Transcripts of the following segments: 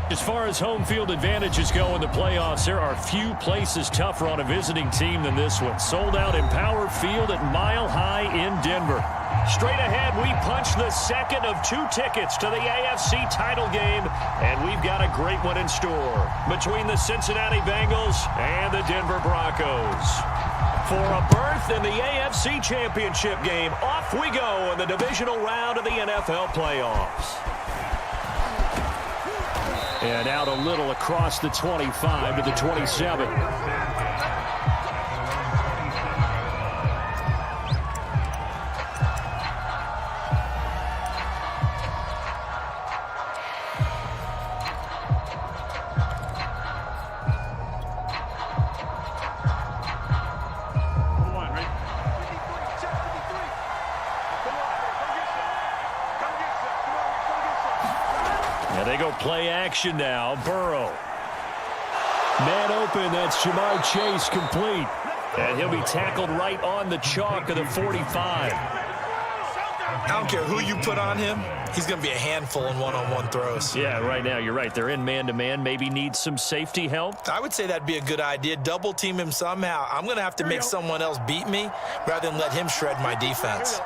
As far as home field advantages go in the playoffs, there are few places tougher on a visiting team than this one. Sold out Empower Field at Mile High in Denver. Straight ahead, we punch the second of 2 tickets to the AFC title game, and we've got a great one in store between the Cincinnati Bengals and the Denver Broncos. For a berth in the AFC Championship game, off we go in the divisional round of the NFL playoffs. And out a little across the 25 to the 27. They go play action now. Burrow. Man open. That's Jamar Chase complete. And he'll be tackled right on the chalk of the 45. I don't care who you put on him. He's going to be a handful in one-on-one throws. Yeah, right now you're right. They're in man-to-man. Maybe need some safety help. I would say that'd be a good idea. Double team him somehow. I'm going to have to make someone else beat me rather than let him shred my defense.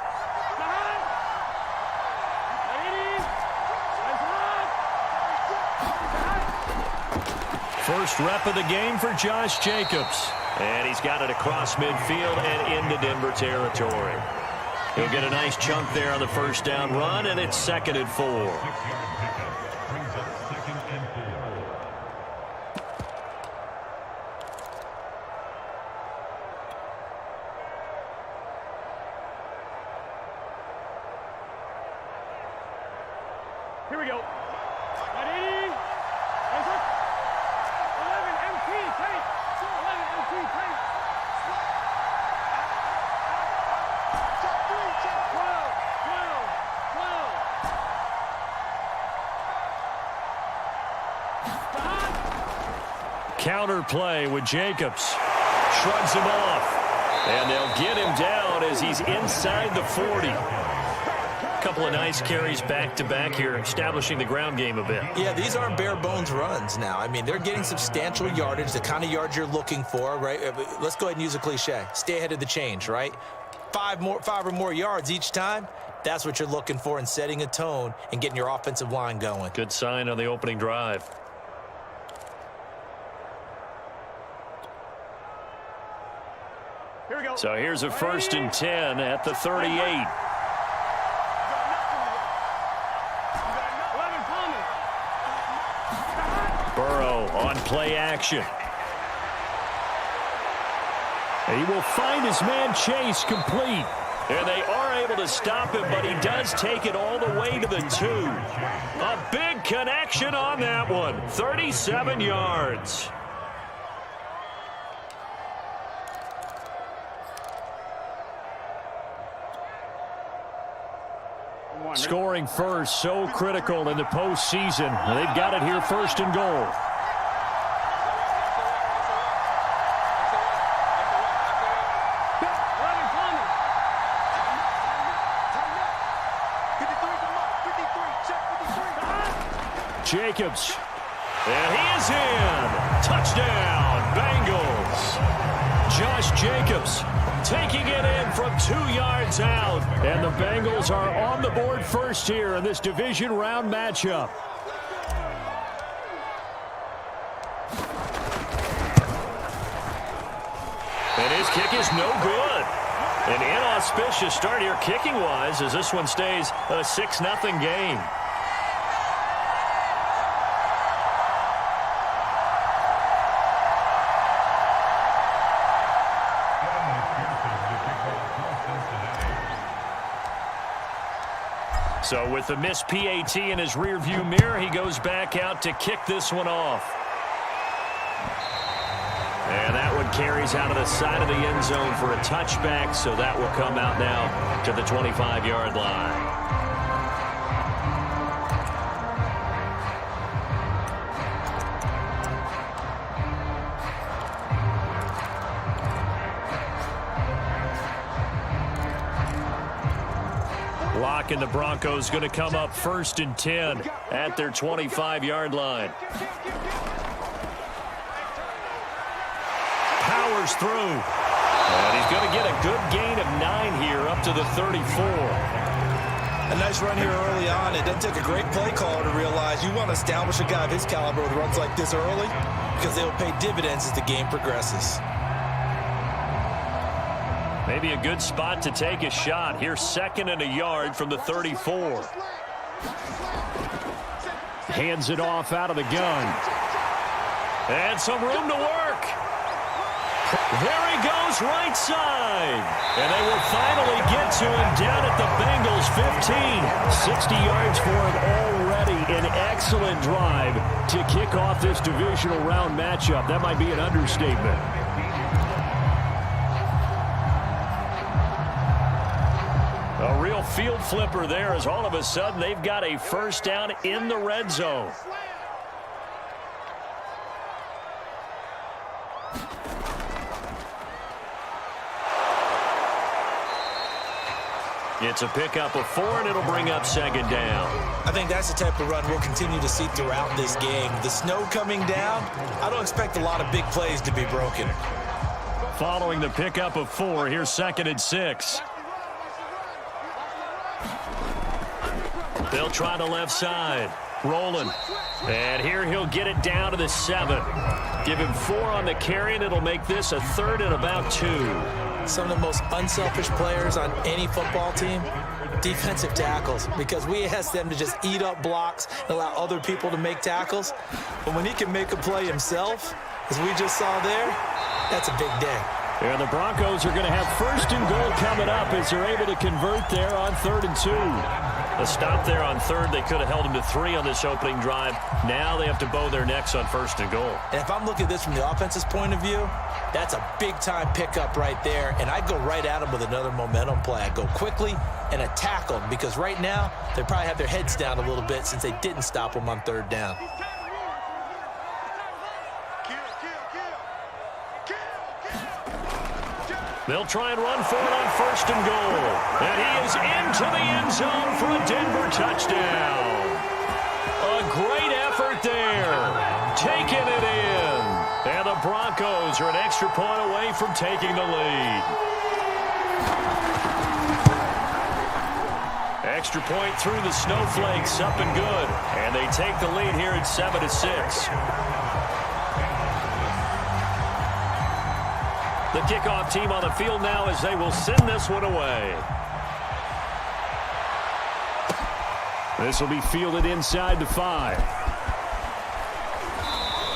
First rep of the game for Josh Jacobs. And he's got it across midfield and into Denver territory. He'll get a nice chunk there on the first down run, and it's 2nd and 4. Here we go. Counter play with Jacobs. Shrugs him off. And they'll get him down as he's inside the 40. Couple of nice carries back-to-back here, establishing the ground game a bit. Yeah, these aren't bare-bones runs now. I mean, they're getting substantial yardage, the kind of yards you're looking for, right? Let's go ahead and use a cliche. Stay ahead of the change, right? 5 or more yards each time. That's what you're looking for in setting a tone and getting your offensive line going. Good sign on the opening drive. So here's a 1st and 10 at the 38. Burrow on play action. He will find his man Chase complete. And they are able to stop him, but he does take it all the way to the 2. A big connection on that one. 37 yards. Scoring first, so critical in the postseason. They've got it here 1st and goal. Jacobs. And he is in. Touchdown, Bengals. Josh Jacobs taking it in from 2 yards out. And the Bengals are on the board first here in this division round matchup. And his kick is no good. An inauspicious start here kicking-wise as this one stays a 6-0 game. So with the missed PAT in his rearview mirror, he goes back out to kick this one off. And that one carries out of the side of the end zone for a touchback, so that will come out now to the 25-yard line. Lock and the Broncos going to come up 1st and 10 at their 25-yard line. Powers through. And he's going to get a good gain of 9 here up to the 34. A nice run here early on. It doesn't take a great play caller to realize you want to establish a guy of his caliber with runs like this early because they'll pay dividends as the game progresses. Maybe a good spot to take a shot. Here's 2nd and a yard from the 34. Hands it off out of the gun. And some room to work. There he goes, right side. And they will finally get to him down at the Bengals 15. 60 yards for him already. An excellent drive to kick off this divisional round matchup. That might be an understatement. A real field flipper there as all of a sudden they've got a 1st down in the red zone. It's a pickup of 4, and it'll bring up 2nd down. I think that's the type of run we'll continue to see throughout this game. The snow coming down, I don't expect a lot of big plays to be broken. Following the pickup of 4, here's 2nd and 6. They'll try the left side. Rolling. And here he'll get it down to the 7. Give him 4 on the carry, and it'll make this a 3rd and about 2. Some of the most unselfish players on any football team, defensive tackles, because we ask them to just eat up blocks and allow other people to make tackles. But when he can make a play himself, as we just saw there, that's a big day. And the Broncos are going to have 1st and goal coming up as they're able to convert there on 3rd and 2. A stop there on 3rd. They could have held him to 3 on this opening drive. Now they have to bow their necks on 1st and goal. And if I'm looking at this from the offense's point of view, that's a big-time pickup right there. And I'd go right at him with another momentum play. I'd go quickly and attack them because right now they probably have their heads down a little bit since they didn't stop them on 3rd down. They'll try and run for it on 1st and goal. And he is into the end zone for a Denver touchdown. A great effort there. Taking it in. And the Broncos are an extra point away from taking the lead. Extra point through the snowflakes, up and good. And they take the lead here at 7-6. The kickoff team on the field now as they will send this one away. This will be fielded inside the 5.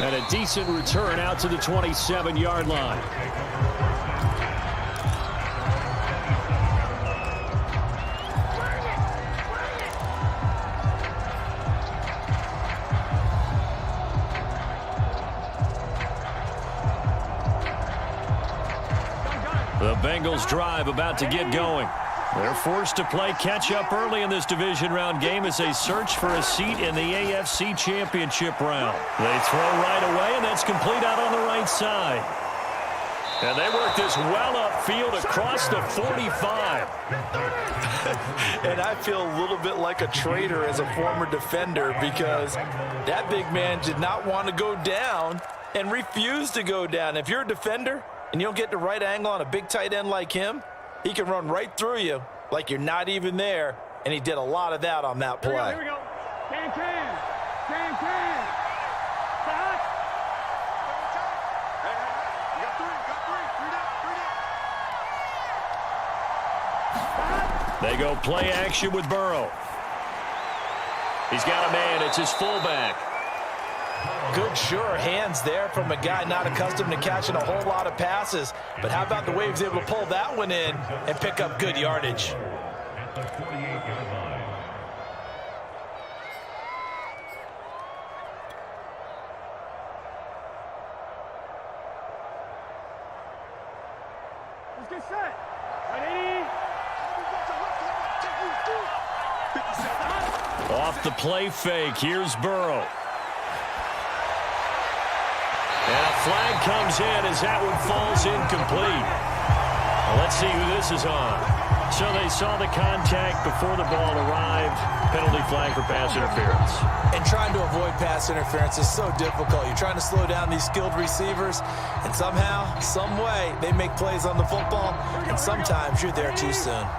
And a decent return out to the 27-yard line. The Bengals drive about to get going. They're forced to play catch-up early in this division round game as they search for a seat in the AFC Championship round. They throw right away, and that's complete out on the right side. And they work this well upfield across the 45. And I feel a little bit like a traitor as a former defender because that big man did not want to go down and refused to go down. If you're a defender and you don't get the right angle on a big tight end like him, he can run right through you like you're not even there, and he did a lot of that on that play. Here we go. Can. Stop. You got three. They go play action with Burrow. He's got a man. It's his fullback. Good, sure hands there from a guy not accustomed to catching a whole lot of passes. But how about the way he was able to pull that one in and pick up good yardage? At the 48-yard line. Let's get set. Ready? Off the play fake. Here's Burrow. And a flag comes in as that one falls incomplete. Well, let's see who this is on. So they saw the contact before the ball arrived. Penalty flag for pass interference. And trying to avoid pass interference is so difficult. You're trying to slow down these skilled receivers, and somehow, some way, they make plays on the football, and sometimes you're there too soon. 11.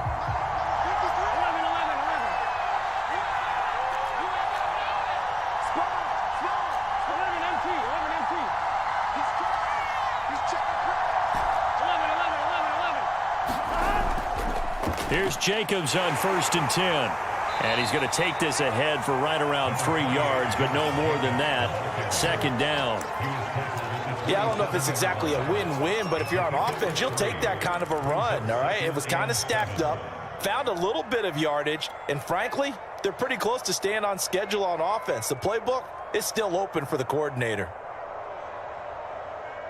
Here's Jacobs on 1st and 10. And he's going to take this ahead for right around 3 yards, but no more than that. 2nd down. Yeah, I don't know if it's exactly a win-win, but if you're on offense, you'll take that kind of a run, all right? It was kind of stacked up, found a little bit of yardage, and frankly, they're pretty close to staying on schedule on offense. The playbook is still open for the coordinator.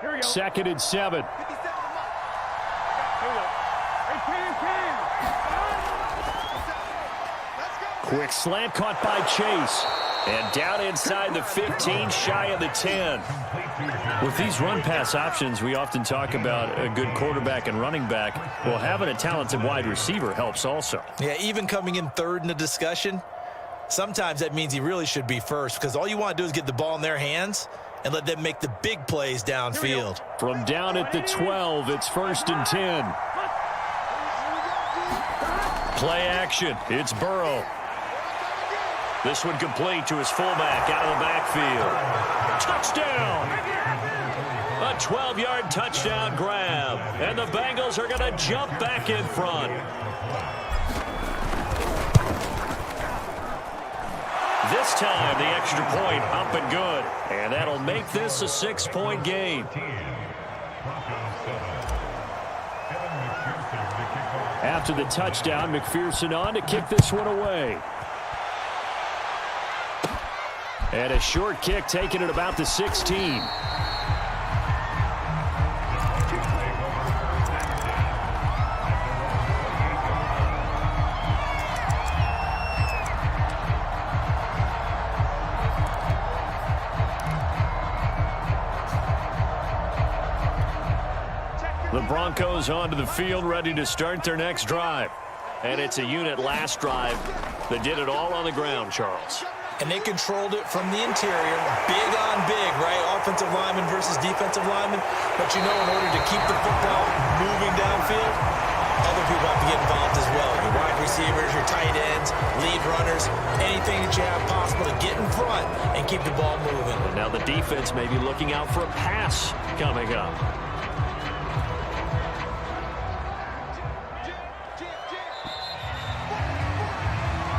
Here we go. 2nd and 7. Here we go. Hey, 10. Quick slant caught by Chase. And down inside the 15, shy of the 10. With these run-pass options, we often talk about a good quarterback and running back. Well, having a talented wide receiver helps also. Yeah, even coming in 3rd in the discussion, sometimes that means he really should be first, because all you want to do is get the ball in their hands and let them make the big plays downfield. From down at the 12, it's 1st and 10. Play action. It's Burrow. This one complete to his fullback out of the backfield. Touchdown! A 12-yard touchdown grab. And the Bengals are going to jump back in front. This time, the extra point up and good. And that'll make this a 6-point game. After the touchdown, McPherson on to kick this one away. And a short kick taken at about the 16. The Broncos onto the field, ready to start their next drive. And it's a unit last drive that did it all on the ground, Charles. And they controlled it from the interior, big on big, right? Offensive lineman versus defensive lineman. But you know, in order to keep the football moving downfield, other people have to get involved as well. Your wide receivers, your tight ends, lead runners, anything that you have possible to get in front and keep the ball moving. And now the defense may be looking out for a pass coming up.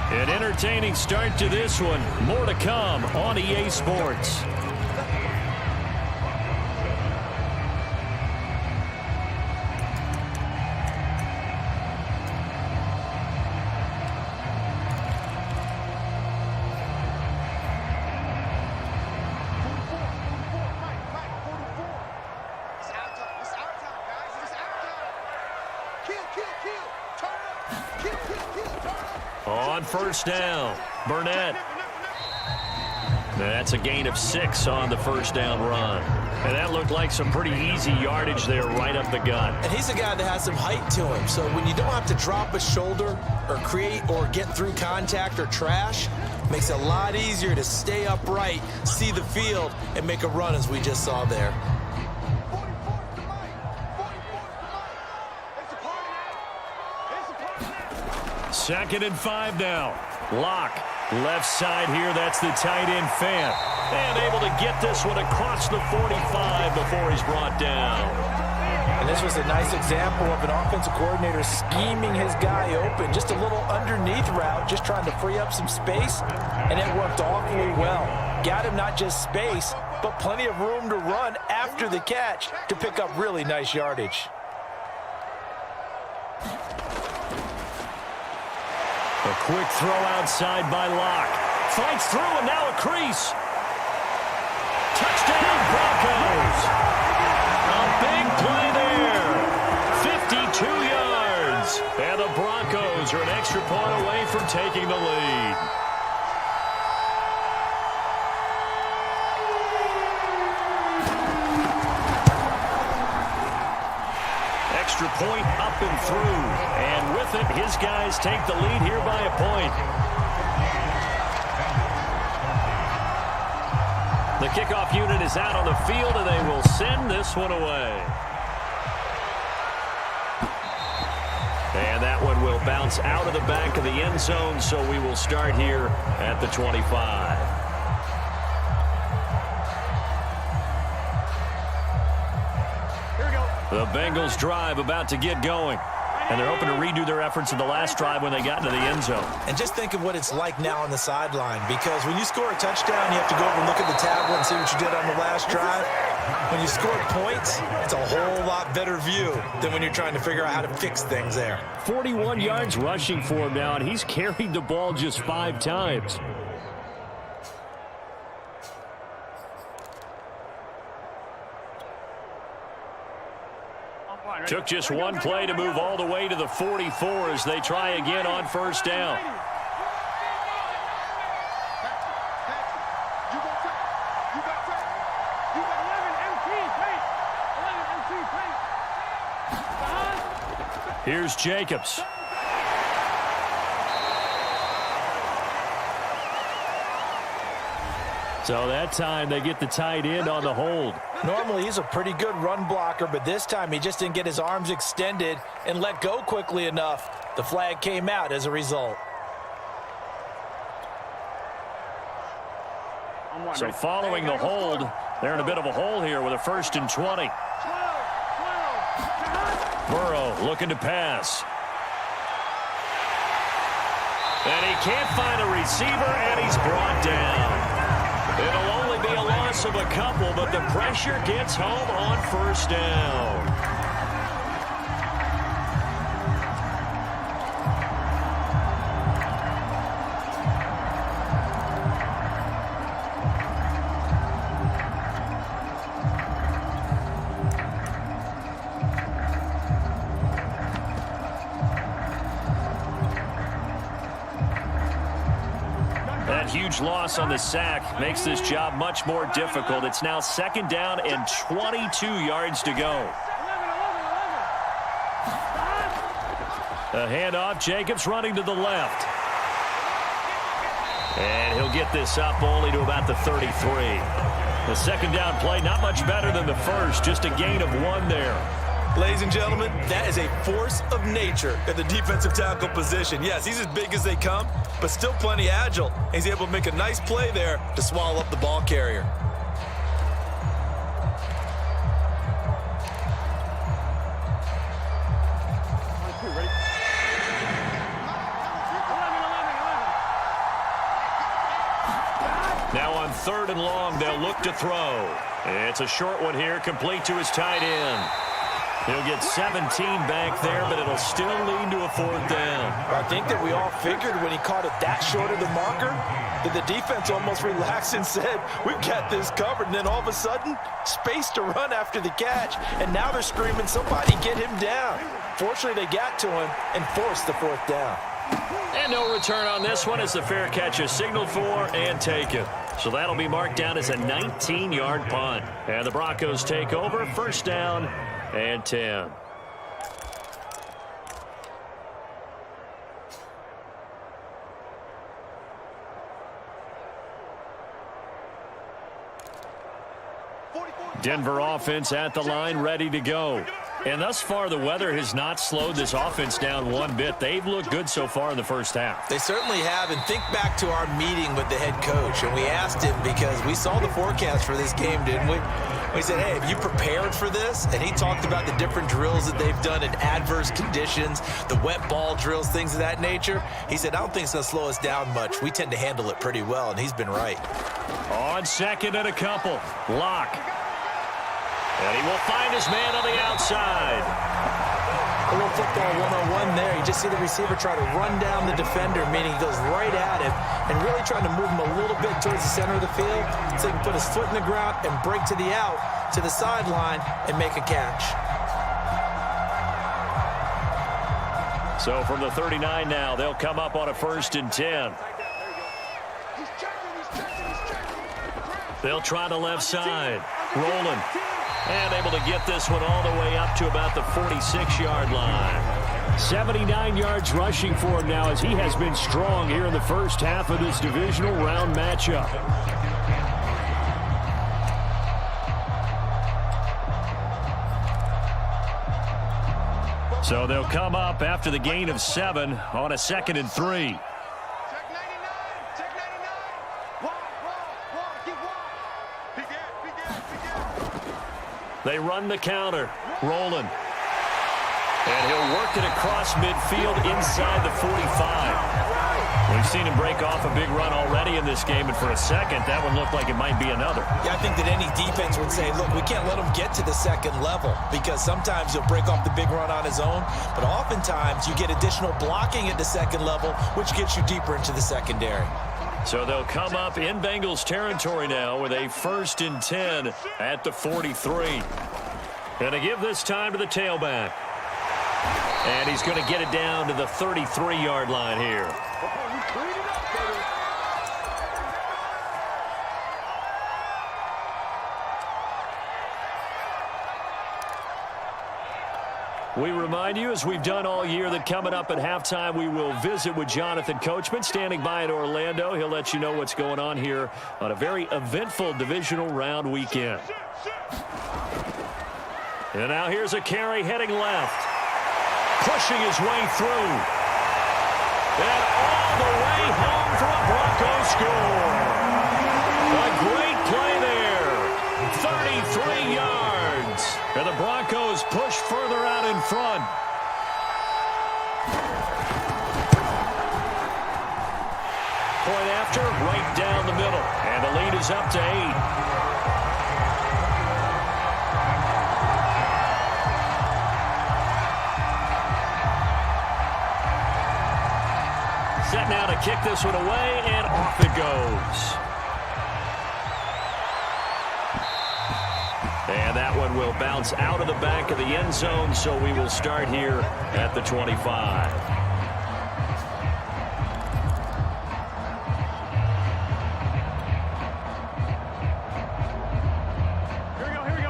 An entertaining start to this one. More to come on EA Sports. On 1st down, Burnett. That's a gain of 6 on the 1st down run. And that looked like some pretty easy yardage there right up the gut. And he's a guy that has some height to him. So when you don't have to drop a shoulder or create or get through contact or trash, it makes it a lot easier to stay upright, see the field, and make a run as we just saw there. 2nd and 5 now. Lock Left side here, that's the tight end Fan. And able to get this one across the 45 before he's brought down. And this was a nice example of an offensive coordinator scheming his guy open. Just a little underneath route, just trying to free up some space, and it worked awfully well. Got him not just space, but plenty of room to run after the catch to pick up really nice yardage. A quick throw outside by Locke. Fights through and now a crease. Touchdown Broncos. A big play there. 52 yards. And the Broncos are an extra point away from taking the lead. Extra point up and through. And with it, his guys take the lead here by a point. The kickoff unit is out on the field, and they will send this one away. And that one will bounce out of the back of the end zone, so we will start here at the 25. The Bengals drive about to get going. And they're hoping to redo their efforts in the last drive when they got into the end zone. And just think of what it's like now on the sideline, because when you score a touchdown, you have to go over and look at the tablet and see what you did on the last drive. When you score points, it's a whole lot better view than when you're trying to figure out how to fix things there. 41 yards rushing for him now, and he's carried the ball just 5 times. Took just one play to move all the way to the 44 as they try again on first down. Here's Jacobs. So that time they get the tight end on the hold. Normally he's a pretty good run blocker, but this time he just didn't get his arms extended and let go quickly enough. The flag came out as a result. So following the hold, they're in a bit of a hole here with a 1st and 20. Burrow looking to pass. And he can't find a receiver, and he's brought down. It'll only be a loss of a couple, but the pressure gets home on first down. Huge loss on the sack makes this job much more difficult. It's now 2nd down and 22 yards to go. A handoff. Jacobs running to the left. And he'll get this up only to about the 33. The 2nd down play, not much better than the first, just a gain of 1 there. Ladies and gentlemen, that is a force of nature at the defensive tackle position. Yes, he's as big as they come, but still plenty agile. He's able to make a nice play there to swallow up the ball carrier. Now on 3rd and long, they'll look to throw. It's a short one here, complete to his tight end. He'll get 17 back there, but it'll still lead to a 4th down. I think that we all figured when he caught it that short of the marker that the defense almost relaxed and said, we've got this covered. And then all of a sudden, space to run after the catch. And now they're screaming, somebody get him down. Fortunately, they got to him and forced the 4th down. And no return on this one as the fair catch is signaled for and taken. So that'll be marked down as a 19-yard punt. And the Broncos take over, 1st down and 10. Denver offense at the line, ready to go. And thus far, the weather has not slowed this offense down one bit. They've looked good so far in the first half. They certainly have. And think back to our meeting with the head coach. And we asked him, because we saw the forecast for this game, didn't we? We said, hey, have you prepared for this? And he talked about the different drills that they've done in adverse conditions, the wet ball drills, things of that nature. He said, I don't think it's going to slow us down much. We tend to handle it pretty well, and he's been right. On second and a couple. Lock. And he will find his man on the outside. A little football 101 there. You just see the receiver try to run down the defender, meaning he goes right at him and really trying to move him a little bit towards the center of the field so he can put his foot in the ground and break to the out, to the sideline, and make a catch. So from the 39 now, they'll come up on a 1st and 10. They'll try the left side. Rolling. And able to get this one all the way up to about the 46-yard line. 79 yards rushing for him now, as he has been strong here in the first half of this divisional round matchup. So they'll come up after the gain of 7 on a 2nd and 3. They run the counter. Rolling. And he'll work it across midfield inside the 45. We've seen him break off a big run already in this game, and for a second, that one looked like it might be another. Yeah, I think that any defense would say, look, we can't let him get to the second level, because sometimes he'll break off the big run on his own, but oftentimes you get additional blocking at the second level, which gets you deeper into the secondary. So they'll come up in Bengals territory now with a 1st and 10 at the 43. Going to give this time to the tailback. And he's going to get it down to the 33-yard line here. We remind you, as we've done all year, that coming up at halftime, we will visit with Jonathan Coachman, standing by in Orlando. He'll let you know what's going on here on a very eventful divisional round weekend. And now here's a carry heading left. Pushing his way through. And all the way home for a Broncos score. A great play there. 33 yards. And the Broncos push further out in front. Point after, right down the middle. And the lead is up to 8. Set now to kick this one away, and off it goes. And that one will bounce out of the back of the end zone, so we will start here at the 25.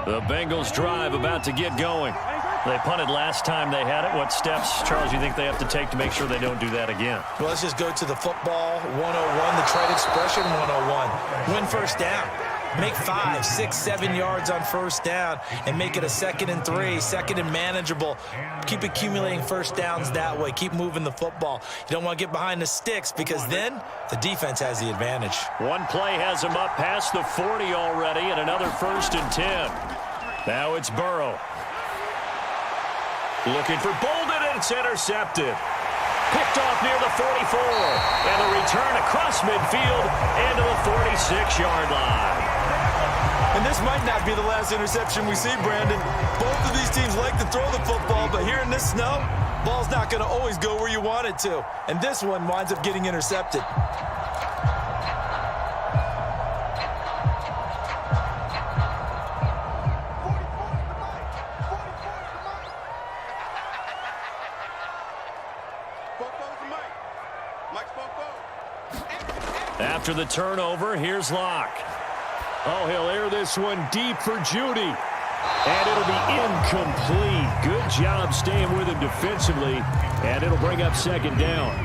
The Bengals drive about to get going. They punted last time they had it. What steps, Charles, you think they have to take to make sure they don't do that again? Well, let's just go to the football 101, the trade expression 101. Win first down. Make 5, 6, 7 yards on first down and make it a 2nd and 3, 2nd and manageable. Keep accumulating first downs that way. Keep moving the football. You don't want to get behind the sticks, because then the defense has the advantage. One play has him up past the 40 already, and another 1st and 10. Now it's Burrow. Looking for Bolden, and it's intercepted. Picked off near the 44. And a return across midfield and to the 46-yard line. And this might not be the last interception we see, Brandon. Both of these teams like to throw the football, but here in this snow, ball's not going to always go where you want it to. And this one winds up getting intercepted. After the turnover, here's Locke. Oh, he'll air this one deep for Judy. And it'll be incomplete. Good job staying with him defensively. And it'll bring up 2nd down.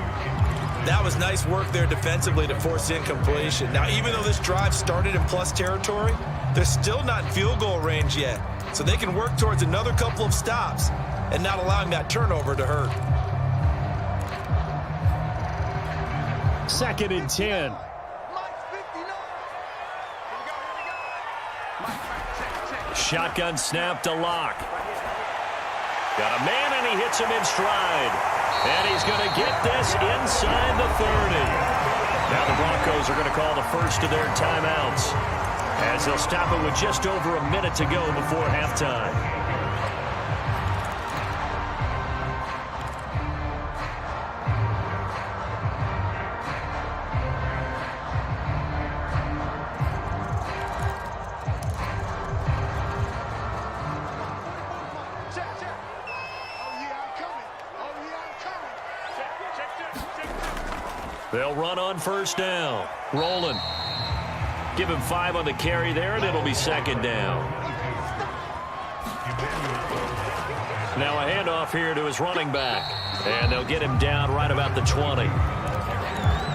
That was nice work there defensively to force incompletion. Now, even though this drive started in plus territory, They're still not in field goal range yet, so they can work towards another couple of stops and not allowing that turnover to hurt. 2nd and 10. Shotgun snap to Locke. Got a man, and he hits him in stride. And he's going to get this inside the 30. Now the Broncos are going to call the first of their timeouts, as they'll stop it with just over a minute to go before halftime. They'll run on first down. Rolling. Give him 5 on the carry there, and it'll be 2nd down. Now a handoff here to his running back. And they'll get him down right about the 20.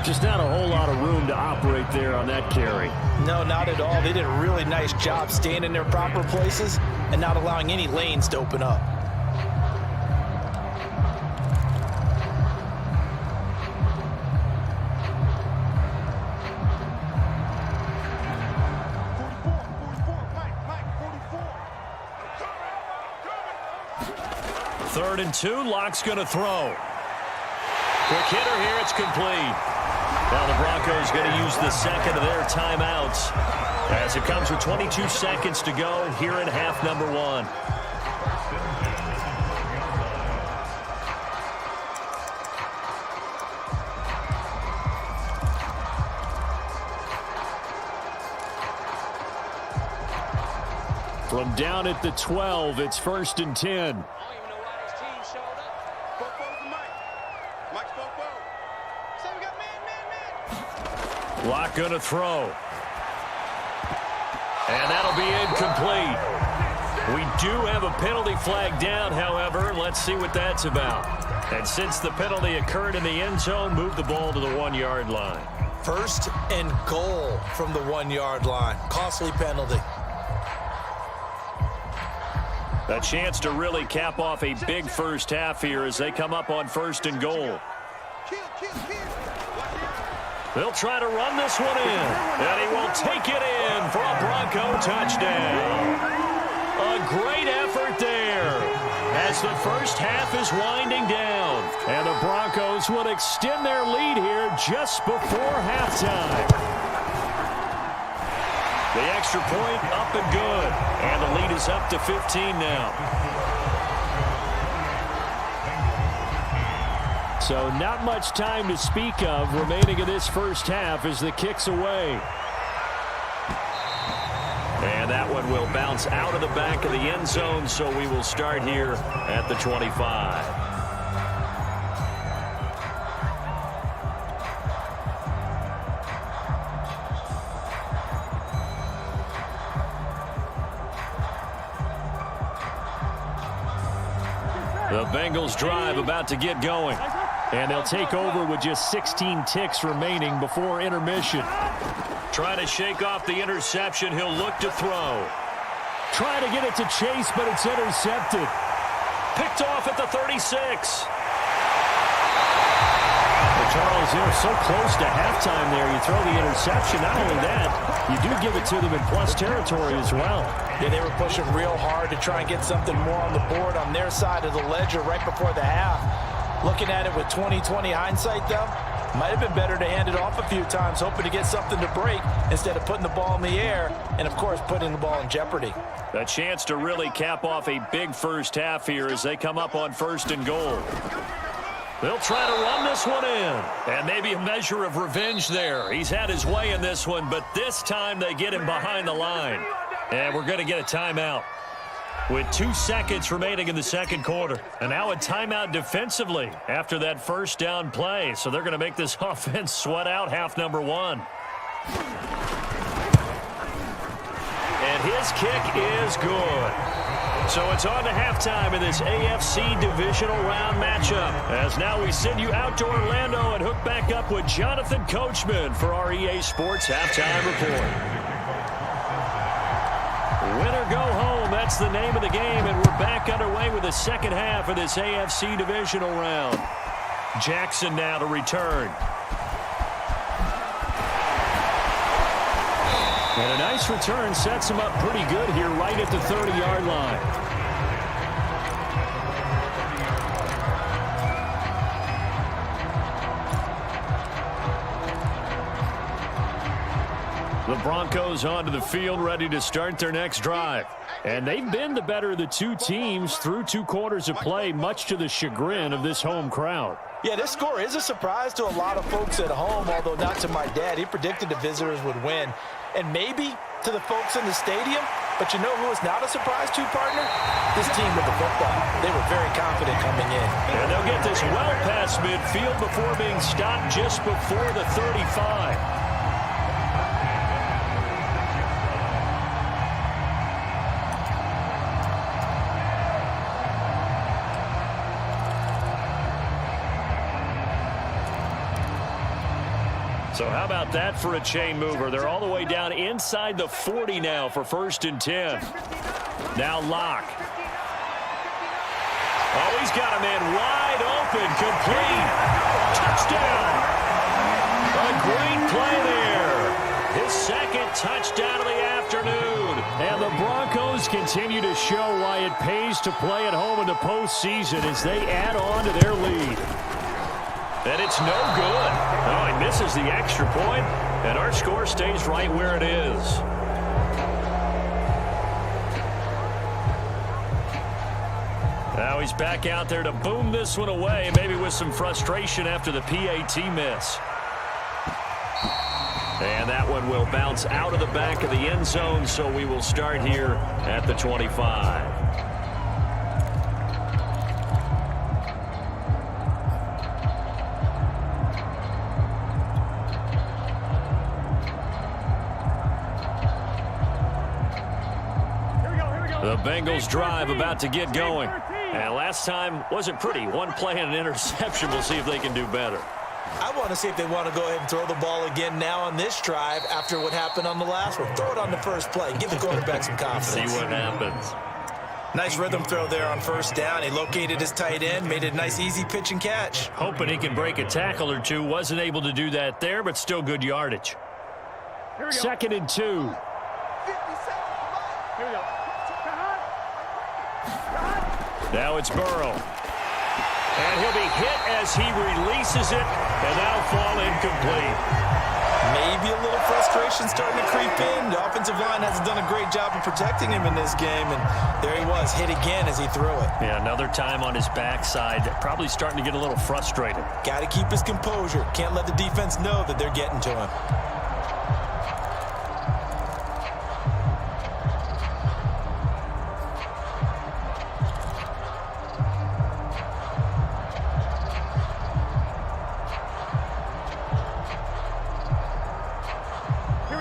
Just not a whole lot of room to operate there on that carry. No, not at all. They did a really nice job staying in their proper places and not allowing any lanes to open up. Third and 2, Locke's going to throw. Quick hitter here, it's complete. Now the Broncos going to use the second of their timeouts, as it comes with 22 seconds to go here in half number 1. From down at the 12, it's 1st and 10. Locke going to throw. And that'll be incomplete. We do have a penalty flag down, however. Let's see what that's about. And since the penalty occurred in the end zone, move the ball to the 1-yard line. 1st and goal from the 1-yard line. Costly penalty. A chance to really cap off a big first half here as they come up on 1st and goal. They'll try to run this one in, and he will take it in for a Bronco touchdown. A great effort there as the first half is winding down, and the Broncos would extend their lead here just before halftime. The extra point up and good, and the lead is up to 15 now. So not much time to speak of remaining in this first half as the kick's away. And that one will bounce out of the back of the end zone, so we will start here at the 25. The Bengals drive about to get going. And they'll take over with just 16 ticks remaining before intermission. Trying to shake off the interception. He'll look to throw. Trying to get it to Chase, but it's intercepted. Picked off at the 36. Well, Charles, they're so close to halftime there. You throw the interception. Not only that, you do give it to them in plus territory as well. Yeah, they were pushing real hard to try and get something more on the board on their side of the ledger right before the half. Looking at it with 20/20 hindsight, though, might have been better to hand it off a few times, hoping to get something to break instead of putting the ball in the air and, of course, putting the ball in jeopardy. A chance to really cap off a big first half here as they come up on 1st and goal. They'll try to run this one in, and maybe a measure of revenge there. He's had his way in this one, but this time they get him behind the line. And we're going to get a timeout with 2 seconds remaining in the second quarter. And now a timeout defensively after that first down play. So they're going to make this offense sweat out half number 1. And his kick is good. So it's on to halftime in this AFC Divisional Round matchup. As now we send you out to Orlando and hook back up with Jonathan Coachman for our EA Sports Halftime Report. go home. That's the name of the game, and we're back underway with the second half of this AFC divisional round. Jackson now to return. And a nice return sets him up pretty good here right at the 30-yard line. The Broncos onto the field, ready to start their next drive. And they've been the better of the two teams through 2 quarters of play, much to the chagrin of this home crowd. Yeah, this score is a surprise to a lot of folks at home, although not to my dad. He predicted the visitors would win. And maybe to the folks in the stadium, but you know who is not a surprise to, partner? This team with the football. They were very confident coming in. And they'll get this well past midfield before being stopped just before the 35. So how about that for a chain mover? They're all the way down inside the 40 now for 1st and 10. Now Locke. Oh, he's got a man wide open, complete. Touchdown. A great play there. His second touchdown of the afternoon. And the Broncos continue to show why it pays to play at home in the postseason as they add on to their lead. And it's no good. Oh, he misses the extra point, and our score stays right where it is. Now he's back out there to boom this one away, maybe with some frustration after the PAT miss. And that one will bounce out of the back of the end zone, so we will start here at the 25. The Bengals drive about to get going. And last time wasn't pretty. One play and an interception. We'll see if they can do better. I want to see if they want to go ahead and throw the ball again now on this drive after what happened on the last one. Throw it on the first play. Give the quarterback some confidence. See what happens. Nice rhythm throw there on 1st down. He located his tight end, made it a nice, easy pitch and catch. Hoping he can break a tackle or two. Wasn't able to do that there, but still good yardage. 2nd and 2. Here we go. Now it's Burrow. And he'll be hit as he releases it, and that'll fall incomplete. Maybe a little frustration starting to creep in. The offensive line hasn't done a great job of protecting him in this game, and there he was, hit again as he threw it. Yeah, another time on his backside, probably starting to get a little frustrated. Got to keep his composure. Can't let the defense know that they're getting to him.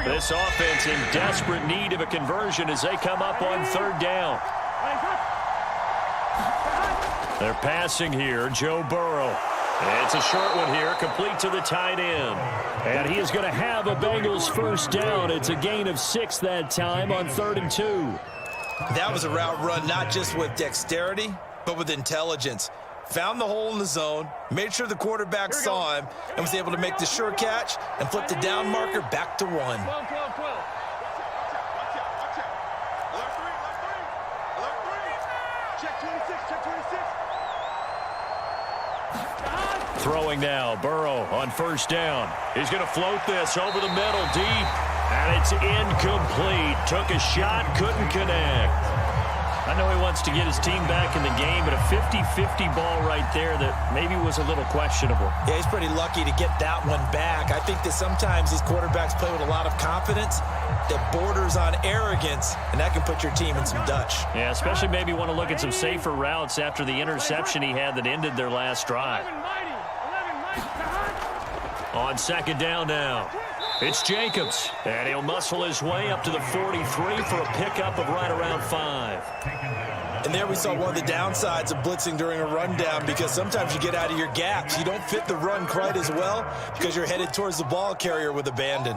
This offense in desperate need of a conversion as they come up on 3rd down. They're passing here, Joe Burrow. And it's a short one here, complete to the tight end. And he is going to have a Bengals 1st down. It's a gain of 6 that time on 3rd and 2. That was a route run not just with dexterity, but with intelligence. Found the hole in the zone, made sure the quarterback saw him, and was able to make the sure catch and flip the down marker back to 1. 12. Check 26. Throwing now, Burrow on 1st down. He's going to float this over the middle deep, and it's incomplete. Took a shot, couldn't connect. I know he wants to get his team back in the game, but a 50-50 ball right there that maybe was a little questionable. Yeah, he's pretty lucky to get that one back. I think that sometimes these quarterbacks play with a lot of confidence that borders on arrogance, and that can put your team in some Dutch. Yeah, especially maybe want to look at some safer routes after the interception he had that ended their last drive. On 2nd down now, it's Jacobs, and he'll muscle his way up to the 43 for a pickup of right around 5. And there we saw one of the downsides of blitzing during a rundown, because sometimes you get out of your gaps. You don't fit the run quite as well because you're headed towards the ball carrier with abandon.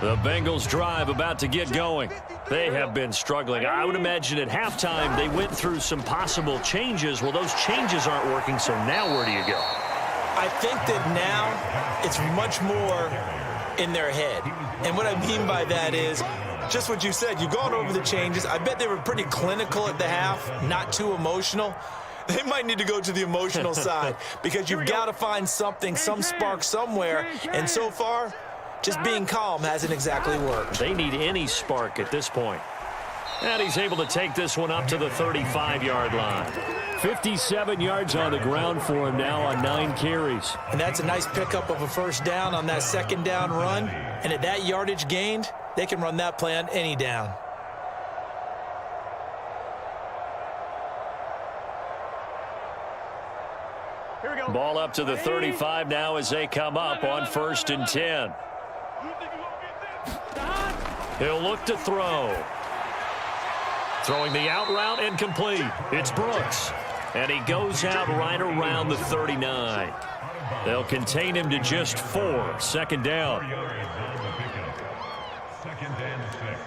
The Bengals drive about to get going. They have been struggling. I would imagine at halftime they went through some possible changes. Well, those changes aren't working, so now where do you go? I think that now it's much more in their head. And what I mean by that is just what you said. You've gone over the changes. I bet they were pretty clinical at the half, not too emotional. They might need to go to the emotional side because you've got to find something, some spark somewhere. And so far, just being calm hasn't exactly worked. They need any spark at this point. And he's able to take this one up to the 35-yard line. 57 yards on the ground for him now on 9 carries. And that's a nice pickup of a first down on that second down run. And at that yardage gained, they can run that play on any down. Here we go. Ball up to the 35 now as they come up on 1st and 10. He'll look to throw. Throwing the out route and complete. It's Brooks. And he goes out right around the 39. They'll contain him to just 4. Second down. Second and 6.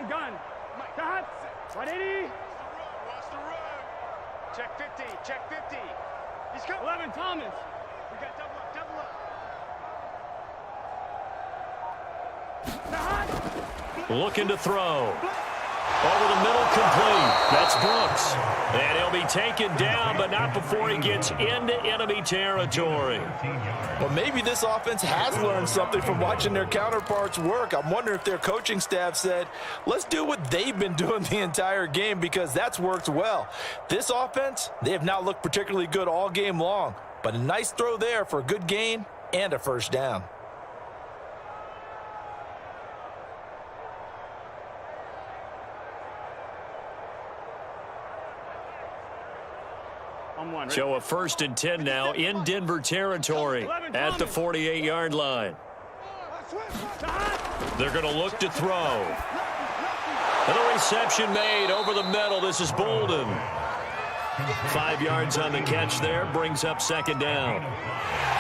Gun. Cut. 180. Watch the run. Check 50. Check 50. He's coming. 11, Thomas. We got double up. Looking to throw. Over the middle, complete. That's Brooks. And he'll be taken down, but not before he gets into enemy territory. Well, maybe this offense has learned something from watching their counterparts work. I'm wondering if their coaching staff said, let's do what they've been doing the entire game because that's worked well. This offense, they have not looked particularly good all game long, but a nice throw there for a good gain and a first down. So a 1st and 10 now in Denver territory at the 48-yard line. They're going to look to throw. And a reception made over the middle. This is Bolden. 5 yards on the catch there. Brings up second down.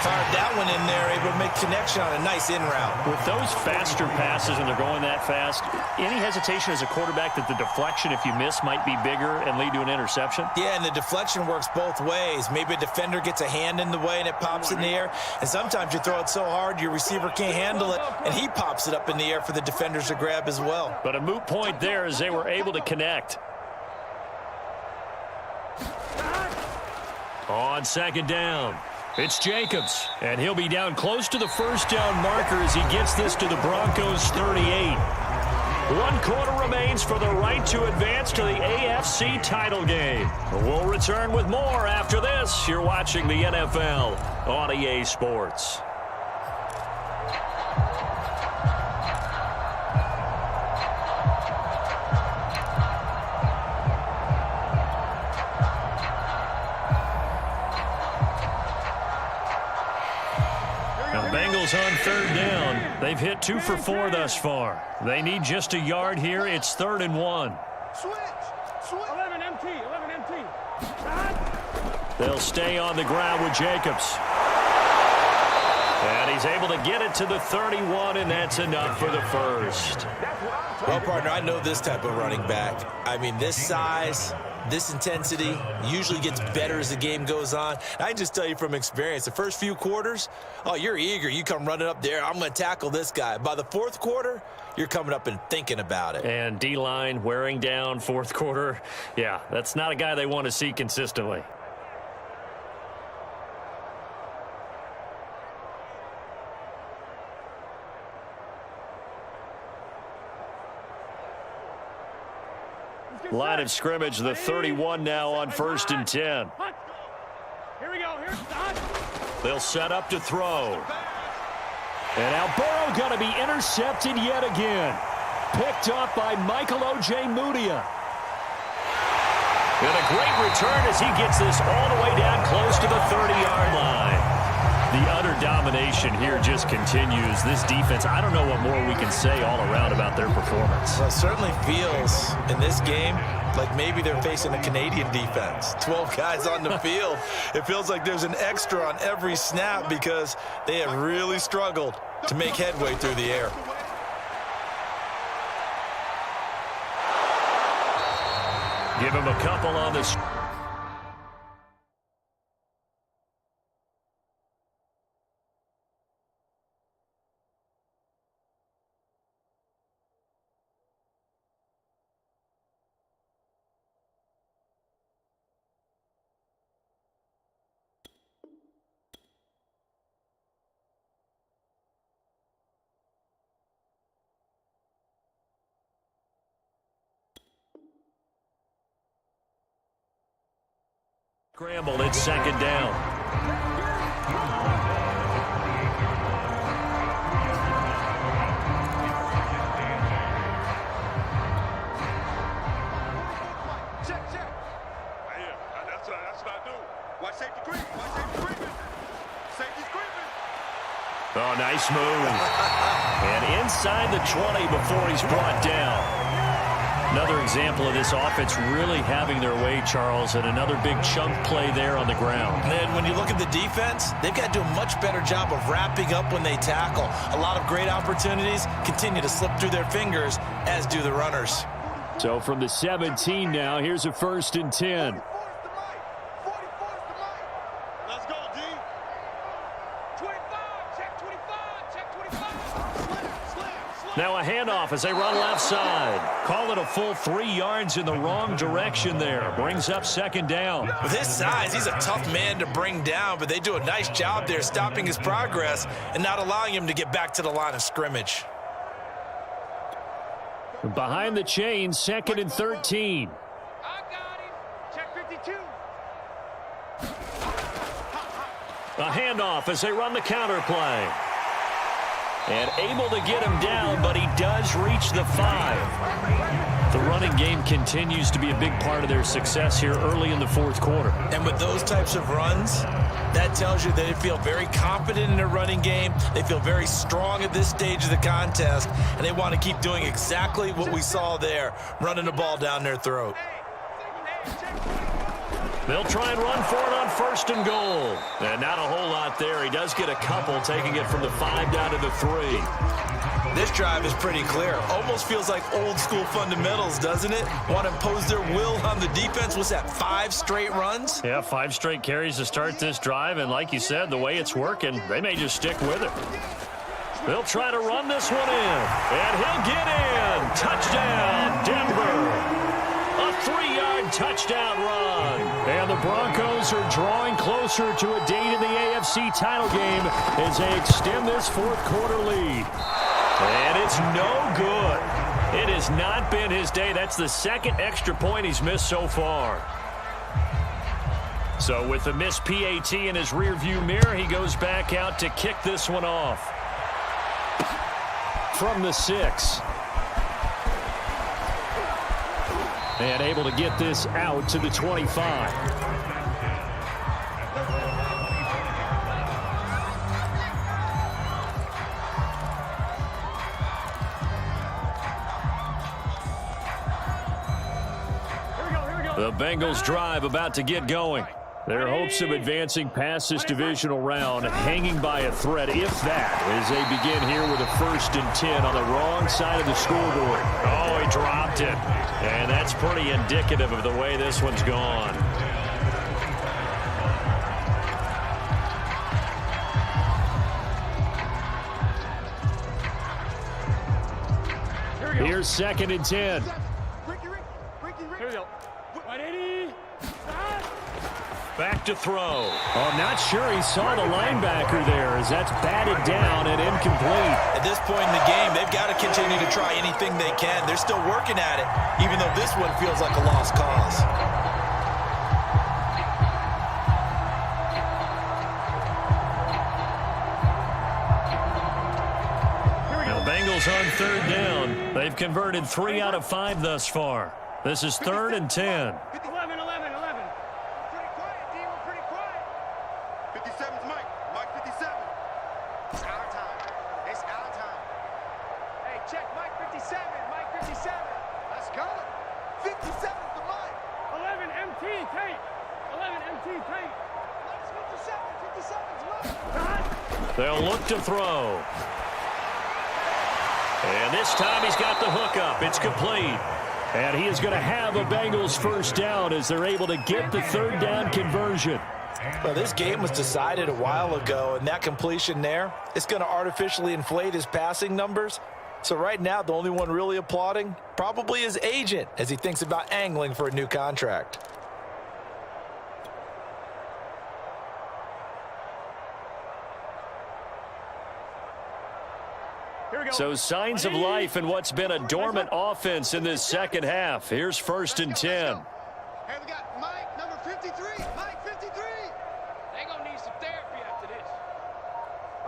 Fired that one in there, able to make connection on a nice in route. With those faster passes and they're going that fast, any hesitation as a quarterback that the deflection, if you miss, might be bigger and lead to an interception? Yeah, and the deflection works both ways. Maybe a defender gets a hand in the way and it pops in the air. And sometimes you throw it so hard your receiver can't handle it, and he pops it up in the air for the defenders to grab as well. But a moot point there as they were able to connect. On second down, it's Jacobs, and he'll be down close to the first down marker as he gets this to the Broncos' 38. 1 quarter remains for the right to advance to the AFC title game. We'll return with more after this. You're watching the NFL on EA Sports. Bengals on 3rd down. They've hit 2 for 4 thus far. They need just a yard here. It's 3rd and 1. Switch. 11 MT. They'll stay on the ground with Jacobs. And he's able to get it to the 31, and that's enough for the first. Well, partner, I know this type of running back. I mean, this size, this intensity usually gets better as the game goes on. I can just tell you from experience, the first few quarters, oh, you're eager. You come running up there, I'm going to tackle this guy. By the 4th quarter, you're coming up and thinking about it. And D-line wearing down 4th quarter. Yeah, that's not a guy they want to see consistently. Line of scrimmage, the 31 now on 1st and 10. Here we go. Here's the hot. They'll set up to throw. And now Burrow going to be intercepted yet again. Picked up by Michael O.J. Mudia. And a great return as he gets this all the way down close to the 30-yard line. The utter domination here just continues. This defense, I don't know what more we can say all around about their performance. Well, it certainly feels in this game like maybe they're facing a Canadian defense. 12 guys on the field. It feels like there's an extra on every snap because they have really struggled to make headway through the air. Give him a couple on this. Scrambled, it's second down. Check, check. Right here. That's what I do. Watch safety creep. Watch safety creeping. Safety's creeping. Oh, nice move. And inside the 20 before he's brought down. Another example of this offense really having their way, Charles, and another big chunk play there on the ground. And when you look at the defense, they've got to do a much better job of wrapping up when they tackle. A lot of great opportunities continue to slip through their fingers, as do the runners. So from the 17 now, here's a 1st and 10. Let's go, D. 25. Check 25. Check 25. Slam. Now a handoff as they run left side. Call it a full 3 yards in the wrong direction there. Brings up second down. With his size, he's a tough man to bring down, but they do a nice job there stopping his progress and not allowing him to get back to the line of scrimmage. Behind the chains, 2nd and 13. I got him. Check 52. A handoff as they run the counter play. And able to get him down, but he does reach the 5. The running game continues to be a big part of their success here early in the 4th quarter. And with those types of runs, that tells you that they feel very confident in their running game. They feel very strong at this stage of the contest, and they want to keep doing exactly what we saw there, running the ball down their throat. They'll try and run for it on 1st and goal. And not a whole lot there. He does get a couple, taking it from the 5 down to the 3. This drive is pretty clear. Almost feels like old school fundamentals, doesn't it? Want to impose their will on the defense. What's that, 5 straight runs? Yeah, 5 straight carries to start this drive. And like you said, the way it's working, they may just stick with it. They'll try to run this one in. And he'll get in. Touchdown, Denver. A 3-yard touchdown run. And the Broncos are drawing closer to a date in the AFC title game as they extend this 4th quarter lead. And it's no good. It has not been his day. That's the 2nd extra point he's missed so far. So with the missed PAT in his rearview mirror, he goes back out to kick this one off. From the 6. And able to get this out to the 25. The Bengals drive about to get going. Their hopes of advancing past this divisional round hanging by a thread, if that, as they begin here with a 1st and 10 on the wrong side of the scoreboard. Oh, he dropped it. And that's pretty indicative of the way this one's gone. Here's 2nd and 10. Here we go. 180. Back to throw. Oh, not sure he saw the linebacker there as that's batted down and incomplete. At this point in the game, they've got to continue to try anything they can. They're still working at it, even though this one feels like a lost cause. Now, Bengals on 3rd down. They've converted 3 out of 5 thus far. This is 3rd and 10. 11. Pretty quiet, D. We're pretty quiet. 57's Mike. Mike 57. 57's the line. 11 MT tape. 11 MT tape. 57's left. They'll look to throw. And this time he's got the hook up. It's complete. And he is going to have a Bengals first down as they're able to get the third down conversion. Well, this game was decided a while ago, and that completion there is going to artificially inflate his passing numbers. So right now, the only one really applauding probably his agent as he thinks about angling for a new contract. So signs of life in what's been a dormant offense in this second half. Here's 1st and 10. Hey, we got Mike, number 53. Mike, 53. They gonna need some therapy after this.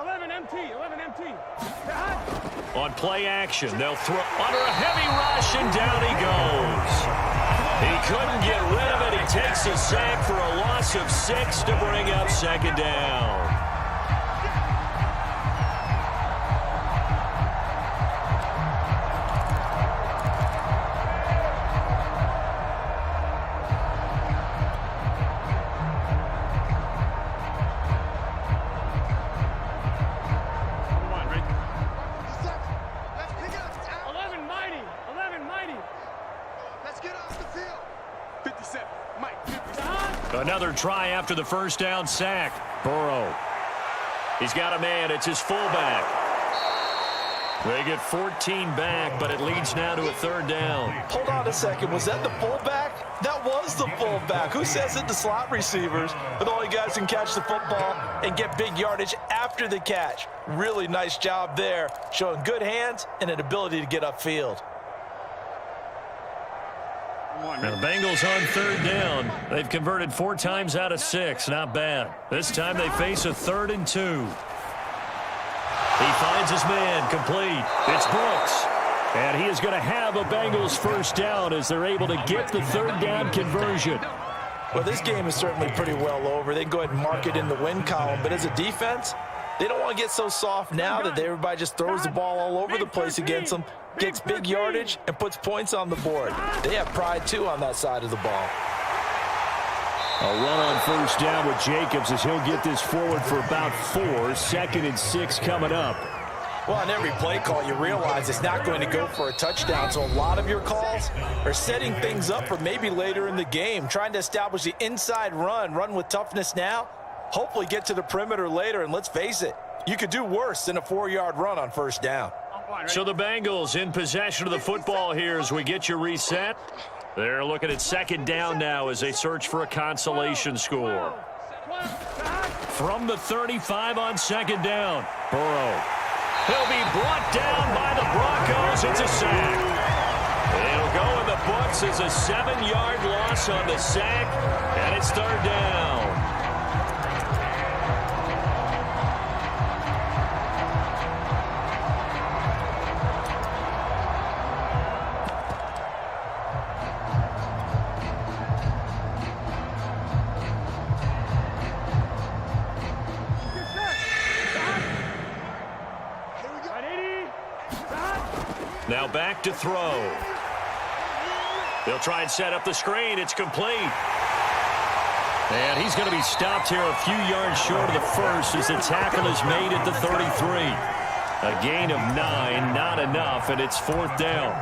11 MT. 11 MT. On play action, they'll throw under a heavy rush, and down he goes. He couldn't get rid of it. He takes a sack for a loss of 6 to bring up 2nd down. Another try after the first down sack. Burrow. He's got a man. It's his fullback. They get 14 back, but it leads now to a 3rd down. Hold on a second. Was that the fullback? That was the fullback. Who says it? The slot receivers. But all you guys can catch the football and get big yardage after the catch. Really nice job there, showing good hands and an ability to get upfield. Now the Bengals on 3rd down. They've converted 4 times out of 6. Not bad. This time they face a 3rd and 2. He finds his man, complete. It's Brooks. And he is going to have a Bengals first down as they're able to get the 3rd down conversion. Well, this game is certainly pretty well over. They can go ahead and mark it in the win column. But as a defense, they don't want to get so soft now that everybody just throws the ball all over the place against them, gets big yardage, and puts points on the board. They have pride, too, on that side of the ball. A run on first down with Jacobs as he'll get this forward for about 4. 2nd and 6 coming up. Well, on every play call, you realize it's not going to go for a touchdown. So a lot of your calls are setting things up for maybe later in the game, trying to establish the inside run with toughness now, hopefully get to the perimeter later. And let's face it, you could do worse than a 4-yard run on first down. So the Bengals in possession of the football here as we get you reset. They're looking at 2nd down now as they search for a consolation score. From the 35 on 2nd down, Burrow. He'll be brought down by the Broncos. It's a sack. It'll go in the books as a 7-yard loss on the sack, and it's 3rd down. Now back to throw. They'll try and set up the screen. It's complete. And he's going to be stopped here a few yards short of the first as the tackle is made at the 33. A gain of 9, not enough, and it's 4th down.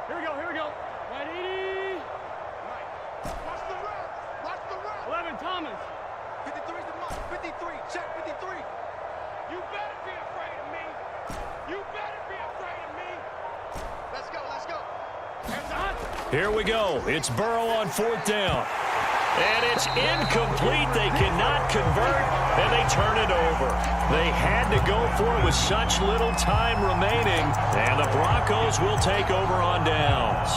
Here we go. 180. Mike, watch the run. Watch the run. 11 Thomas. 53's the mark. 53. Check 53. You better be afraid of me. You better be afraid of me. Let's go. Here's the hunt. Here we go. It's Burrow on 4th down. And it's incomplete. They cannot convert, and they turn it over. They had to go for it with such little time remaining, and the Broncos will take over on downs.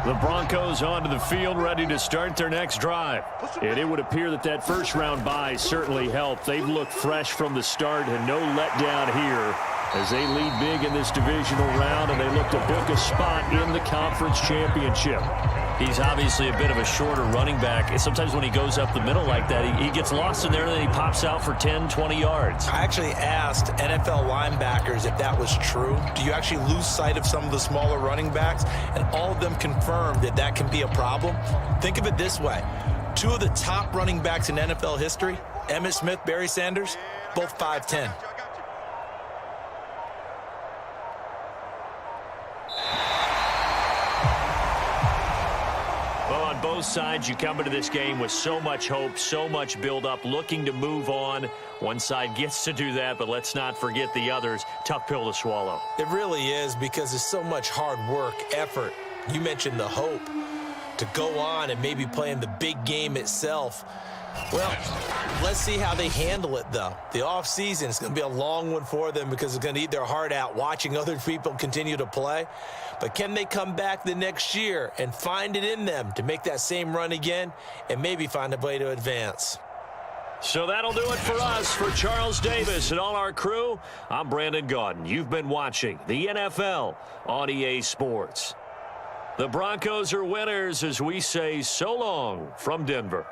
The Broncos onto the field, ready to start their next drive. And it would appear that first-round bye certainly helped. They've looked fresh from the start and no letdown here as they lead big in this divisional round, and they look to book a spot in the conference championship. He's obviously a bit of a shorter running back. Sometimes when he goes up the middle like that, he gets lost in there, and then he pops out for 10, 20 yards. I actually asked NFL linebackers if that was true. Do you actually lose sight of some of the smaller running backs? And all of them confirmed that that can be a problem. Think of it this way. 2 of the top running backs in NFL history, Emmitt Smith, Barry Sanders, both 5'10". On both sides, you come into this game with so much hope, so much build-up, looking to move on. One side gets to do that, but let's not forget the others. Tough pill to swallow. It really is, because there's so much hard work, effort. You mentioned the hope to go on and maybe play in the big game itself. Well, let's see how they handle it, though. The offseason is going to be a long one for them because it's going to eat their heart out watching other people continue to play. But can they come back the next year and find it in them to make that same run again and maybe find a way to advance? So that'll do it for us. For Charles Davis and all our crew, I'm Brandon Gaudin. You've been watching the NFL on EA Sports. The Broncos are winners as we say so long from Denver.